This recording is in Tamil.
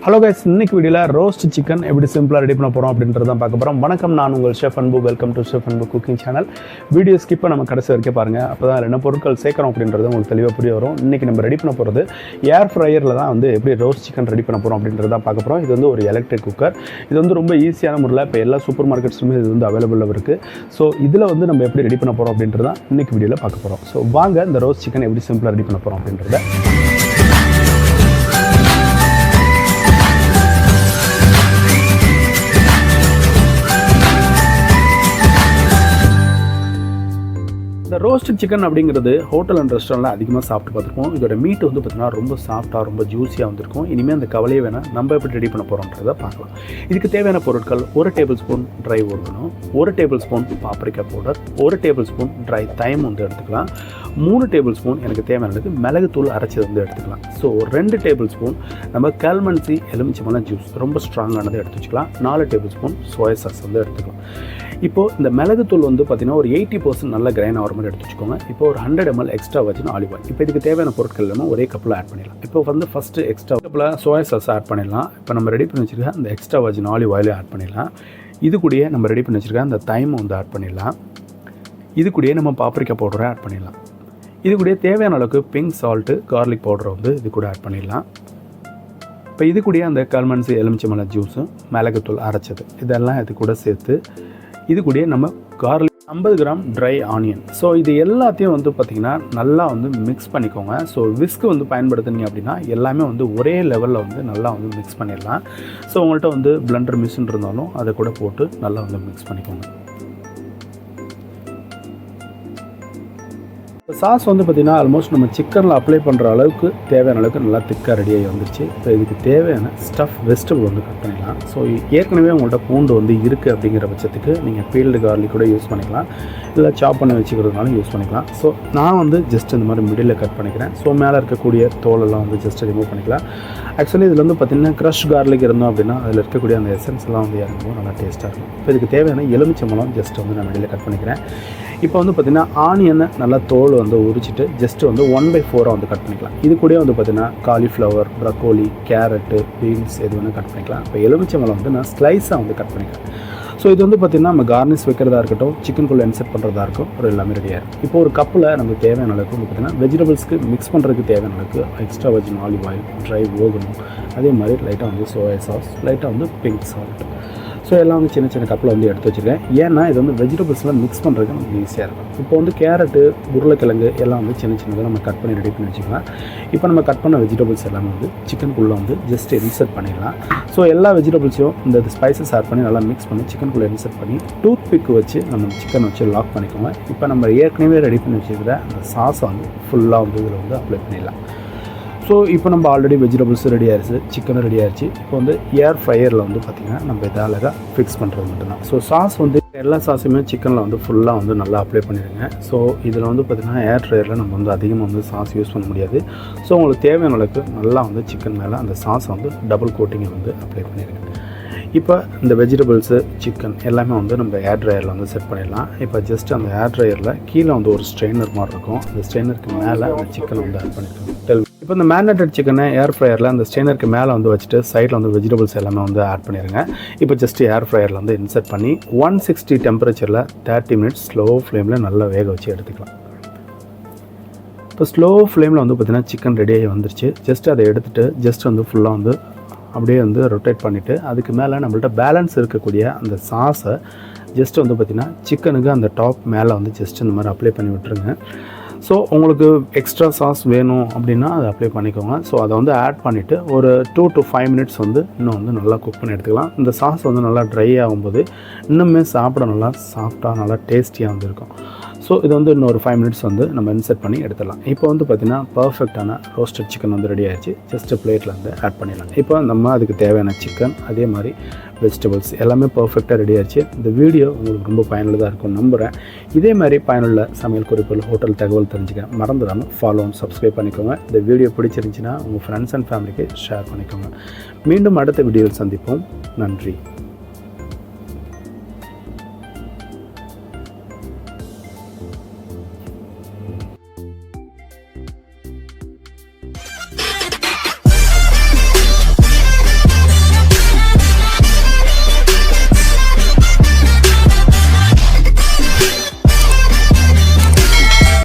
ஹலோ கைஸ், இன்னைக்கு வீடியோவில் ரோஸ்ட் சிக்கன் எப்படி சிம்பிளாக ரெடி பண்ண போகிறோம் அப்படின்றது தான் பார்க்க போகிறோம். வணக்கம், நான் உங்கள் ஷெஃப் அன்பு. வெல்கம் டு ஷெஃப் அன்பு குக்கிங் சேனல். வீடியோ ஸ்கிப்பை நம்ம கடைசி வரைக்கும் பாருங்கள். அப்போ தான் என்ன பொருட்கள் சேர்க்குறோம் அப்படின்றது உங்களுக்கு தெளிவாக புரிய வரும். இன்றைக்கி நம்ம ரெடி பண்ண போகிறது ஏர் ஃப்ரையரில் தான் எப்படி ரோஸ்ட் சிக்கன் ரெடி பண்ண போகிறோம் அப்படின்றது தான் பார்க்க போகிறோம். இது ஒரு எலக்ட்ரிக் குக்கர். இது ரொம்ப ஈஸியான முறையில் இப்போ எல்லா சூப்பர் மார்க்கெட்ஸ்லுமே இது அவைலபிளாக இருக்குது. ஸோ இதில் நம்ம எப்படி ரெடி பண்ண போகிறோம் அப்படின்றது தான் இன்றைக்கி வீடியோவில் பார்க்க போகிறோம். ஸோ வாங்க இந்த ரோஸ்ட் சிக்கன் எப்படி சிம்பிளாக ரெடி பண்ண போகிறோம் அப்படின்றத இந்த ரோஸ்டட் சிக்கன் அப்படிங்கிறது ஹோட்டல் அண்ட் ரெஸ்டாரண்ட்டில் அதிகமாக சாப்பிட்டு பார்த்துருக்கோம். இதோட மீட் பார்த்திங்கன்னா ரொம்ப சாஃப்டாக, ரொம்ப ஜூஸியாக வந்திருக்கும். இனிமேல் அந்த கவலையே வேணால் நம்ம எப்படி ரெடி பண்ண போகிறோன்றதை பார்க்கலாம். இதுக்கு தேவையான பொருட்கள்: 1 tablespoon dry oregano, 1 tablespoon paprika powder, 1 tablespoon dry thyme எடுத்துக்கலாம், 3 டேபிள் ஸ்பூன் எனக்கு தேவையானதுக்கு மிளகுத்தூள் அரைச்சது எடுத்துக்கலாம். ஸோ 2 டேபிள் ஸ்பூன் நம்ம கல்மன்சி எலுமிச்சம்பழம் ஜூஸ் ரொம்ப ஸ்ட்ராங்கானதை எடுத்து வச்சுக்கலாம். 4 டேபிள் ஸ்பூன் சோயா சாஸ் எடுத்துக்கலாம். இப்போது இந்த மிளகுத்தூள் பார்த்திங்கன்னா ஒரு 80% நல்ல கிரைன் ஆகிற மாதிரி எடுத்து வச்சுக்கோங்க. இப்போ ஒரு 100 ml எக்ஸ்ட்ரா வச்சுன்னா ஆலிவ் ஆயில். இப்போ இதுக்கு தேவையான பொருட்கள் எல்லாமே ஒரே கப்பில் ஆட் பண்ணிடலாம். இப்போ ஃபஸ்ட்டு எக்ஸ்ட்ரா கப்பில் சோயா சாஸ் ஆட் பண்ணிடலாம். இப்போ நம்ம ரெடி பண்ணி வச்சுருக்க அந்த எக்ஸ்ட்ரா வச்சுன ஆலிவ் ஆயிலும் ஆட் பண்ணிடலாம். இது கூடயே நம்ம ரெடி பண்ணி வச்சுருக்க அந்த தைம் ஆட் பண்ணிடலாம். இது கூடயே நம்ம பாப்ரிக்கா பவுடரை ஆட் பண்ணிடலாம். இது கூடயே தேவையான அளவுக்கு பிங்க் சால்ட்டு, கார்லிக் பவுடரை இது கூட ஆட் பண்ணிடலாம். இப்போ இது கூடயே அந்த கல்மன்சி எலுமிச்சம்பழம் ஜூஸும் மிளகுத்தூள் அரைச்சது இதெல்லாம் இது கூட சேர்த்து இது கூடயே நம்ம garlic 50 gram try onion. So இது எல்லாத்தையும் பார்த்திங்கன்னா நல்லா மிக்ஸ் பண்ணிக்கோங்க. ஸோ விஸ்க் பயன்படுத்துனீங்க அப்படின்னா எல்லாமே ஒரே லெவலில் நல்லா மிக்ஸ் பண்ணிடலாம். ஸோ உங்கள்கிட்ட பிளெண்டர் மிஷின் இருந்தாலும் அதை கூட போட்டு நல்லா மிக்ஸ் பண்ணிக்கோங்க. இப்போ சாஸ் பார்த்திங்கன்னா ஆல்மோஸ்ட் நம்ம சிக்கனில் அப்ளை பண்ணுற அளவுக்கு தேவையான அளவுக்கு நல்லா திக்காக ரெடியாகி வந்துச்சு. இப்போ இதுக்கு தேவையான ஸ்டஃப் வெஜிடபிள் கட் பண்ணிடலாம். ஸோ ஏற்கனவே உங்கள்கிட்ட பூண்டு இருக்குது அப்படிங்கிற பட்சத்துக்கு நீங்கள் பீல்டு கார்லிக் கூட யூஸ் பண்ணிக்கலாம், இல்லை சாப் பண்ணி வச்சுக்கிறதுனாலும் யூஸ் பண்ணிக்கலாம். ஸோ நான் ஜஸ்ட் இந்த மாதிரி மிடில் கட் பண்ணிக்கிறேன். ஸோ மேலே இருக்கக்கூடிய தோலெல்லாம் ஜஸ்ட் ரிமூவ் பண்ணிக்கலாம். ஆக்சுவலி இதில் பார்த்திங்கன்னா க்ரஷ் கார்லிக் இருந்தோம் அப்படின்னா அதில் இருக்கக்கூடிய அந்த எசன்ஸ்லாம் இறங்கும்போது நல்லா டேஸ்ட்டாக இருக்கும். இப்போ இதுக்கு தேவையான எலுமிச்சம்பழம் ஜஸ்ட் நான் மிடில் கட் பண்ணிக்கிறேன். இப்போ பார்த்திங்கன்னா ஆனியனை நல்லா தோல் உரிச்சிட்டு ஜஸ்ட் 1/4 கட் பண்ணிக்கலாம். இது கூட பார்த்திங்கன்னா காலிஃப்ளவர், ப்ரக்கோலி, கேரட்டு, பீன்ஸ் எது வேணால் கட் பண்ணிக்கலாம். இப்போ எலுமிச்சம்பழம் நான் ஸ்லைஸாக கட் பண்ணிக்கலாம். ஸோ இது பார்த்திங்கன்னா நம்ம கார்னிஷ் வைக்கிறதா இருக்கட்டும், சிக்கனுக்குள்ளே இன்செர்ட் பண்ணுறதா இருக்கும், ஒரு எல்லாமே ரெடியாக இருக்கும். இப்போ ஒரு கப்பில் நமக்கு தேவையான அளவுக்கு பார்த்திங்கன்னா வெஜிடபிள்ஸ்க்கு மிக்ஸ் பண்ணுறதுக்கு தேவையான அளவுக்கு extra virgin olive oil, dry ஓகனும், அதே மாதிரி லைட்டாக சோயா சாஸ், லைட்டாக பிங்க் சால்ட். ஸோ எல்லாம் சின்ன சின்ன கப்பில் எடுத்து வச்சுருக்கேன். ஏன்னா இது வெஜிடபிள்ஸ்லாம் மிக்ஸ் பண்ணுறதுக்கு நமக்கு ஈஸியாக இருக்கும். இப்போ கேரட்டு, உருளைக்கிழங்கு எல்லாம் சின்ன சின்னதாக நம்ம கட் பண்ணி ரெடி பண்ணி வச்சுக்கலாம். இப்போ நம்ம கட் பண்ண வெஜிடபிள்ஸ் எல்லாமே சிக்கனுக்குள்ளே ஜஸ்ட் இன்சர்ட் பண்ணிடலாம். ஸோ எல்லா வெஜிடபிள்ஸையும் இந்த ஸ்பைசஸ் ஆட் பண்ணி நல்லா மிக்ஸ் பண்ணி சிக்கனுக்குள்ளே இன்சர்ட் பண்ணி டூத் பிக் வச்சு நம்ம சிக்கன் வச்சு லாக் பண்ணிக்கோங்க. இப்போ நம்ம ஏற்கனவே ரெடி பண்ணி வச்சுருக்கிற அந்த சாஸை ஃபுல்லாக இதில் அப்ளை பண்ணிடலாம். ஸோ இப்போ நம்ம ஆல்ரெடி வெஜிடபிள்ஸ் ரெடி ஆயிடுச்சு, சிக்கனும் ரெடி ஆயிடுச்சு. இப்போ ஏர் ஃப்ரையரில் பார்த்திங்கன்னா நம்ம இதை அழகாக ஃபிக்ஸ் பண்ணுறது மட்டும்தான். ஸோ சாஸ் எல்லா சாஸுமே சிக்கனில் ஃபுல்லாக நல்லா அப்ளை பண்ணிடுங்க. ஸோ இதில் பார்த்திங்கன்னா ஏர் ஃப்ரையரில் நம்ம அதிகமாக சாஸ் யூஸ் பண்ண முடியாது. ஸோ உங்களுக்கு தேவையான அளவுக்கு நல்லா சிக்கன் மேலே அந்த சாஸை டபுள் கோட்டிங்கை அப்ளை பண்ணிடுங்க. இப்போ இந்த வெஜிடபிள்ஸு, சிக்கன் எல்லாமே நம்ம ஏர் ட்ரையரில் செட் பண்ணிடலாம். இப்போ ஜஸ்ட் அந்த ஏர் ட்ரையரில் கீழே ஒரு ஸ்ட்ரெயினர் மாதிரி இருக்கும். அந்த ஸ்ட்ரெயினருக்கு மேலே அந்த சிக்கனை ஆட் பண்ணிக்கோங்க. இப்போ இந்த மேரினேட்டட் சிக்கனை ஏர் ஃப்ரையரில் அந்த ஸ்ட்ரெயினருக்கு மேலே வச்சுட்டு சைடில் வெஜிடபிள்ஸ் எல்லாமே ஆட் பண்ணிடுங்க. இப்போ ஜஸ்ட் ஏர் ஃப்ரையரில் இன்சர்ட் பண்ணி 160 டெம்பரேச்சரில் 30 மினிட்ஸ் ஸ்லோ ஃப்ளேமில் நல்லா வேக வச்சு எடுத்துக்கலாம். இப்போ ஸ்லோ ஃப்ளேமில் பார்த்திங்கன்னா சிக்கன் ரெடியாகி வந்துருச்சு. ஜஸ்ட் அதை எடுத்துகிட்டு ஜஸ்ட் ஃபுல்லாக அப்படியே ரொட்டேட் பண்ணிவிட்டு அதுக்கு மேலே நம்மள்ட்ட பேலன்ஸ் இருக்கக்கூடிய அந்த சாஸை ஜஸ்ட் பார்த்திங்கன்னா சிக்கனுக்கு அந்த டாப் மேலே ஜஸ்ட் இந்த மாதிரி அப்ளை பண்ணி விட்டுருங்க. ஸோ உங்களுக்கு எக்ஸ்ட்ரா சாஸ் வேணும் அப்படின்னா அதை அப்ளை பண்ணிக்கோங்க. ஸோ அதை ஆட் பண்ணிவிட்டு ஒரு 2 to 5 மினிட்ஸ் இன்னும் நல்லா குக் பண்ணி எடுத்துக்கலாம். இந்த சாஸ் நல்லா ட்ரை ஆகும்போது இன்னுமே சாப்பிட நல்லா சாஃப்டாக நல்லா டேஸ்டியாக இருக்கும். ஸோ இது இன்னும் ஒரு 5 மினிட்ஸ் நம்ம இன்செர்ட் பண்ணி எடுத்துடலாம். இப்போ பார்த்திங்கன்னா பர்ஃபெக்டான ரோஸ்டட் சிக்கன் ரெடி ஆகிடுச்சு. ஜஸ்ட்டு பிளேட்டில் ஆட் பண்ணிடலாம். இப்போ நம்ம அதுக்கு தேவையான சிக்கன், அதே மாதிரி வெஜிடபிள்ஸ் எல்லாமே பர்ஃபெக்டாக ரெடி ஆகிடுச்சு. இந்த வீடியோ உங்களுக்கு ரொம்ப பயனுள்ளதாக இருக்கும்னு நம்புகிறேன். இதே மாதிரி பயனுள்ள சமையல் குறிப்புகள், ஹோட்டல் தகவல் தெரிஞ்சுக்க மறந்துடாமல் ஃபாலோ அண்ட் சப்ஸ்கிரைப் பண்ணிக்கோங்க. இந்த வீடியோ பிடிச்சிருந்துச்சின்னா உங்கள் ஃப்ரெண்ட்ஸ் அண்ட் ஃபேமிலிக்கு ஷேர் பண்ணிக்கோங்க. மீண்டும் அடுத்த வீடியோவில் சந்திப்போம். நன்றி.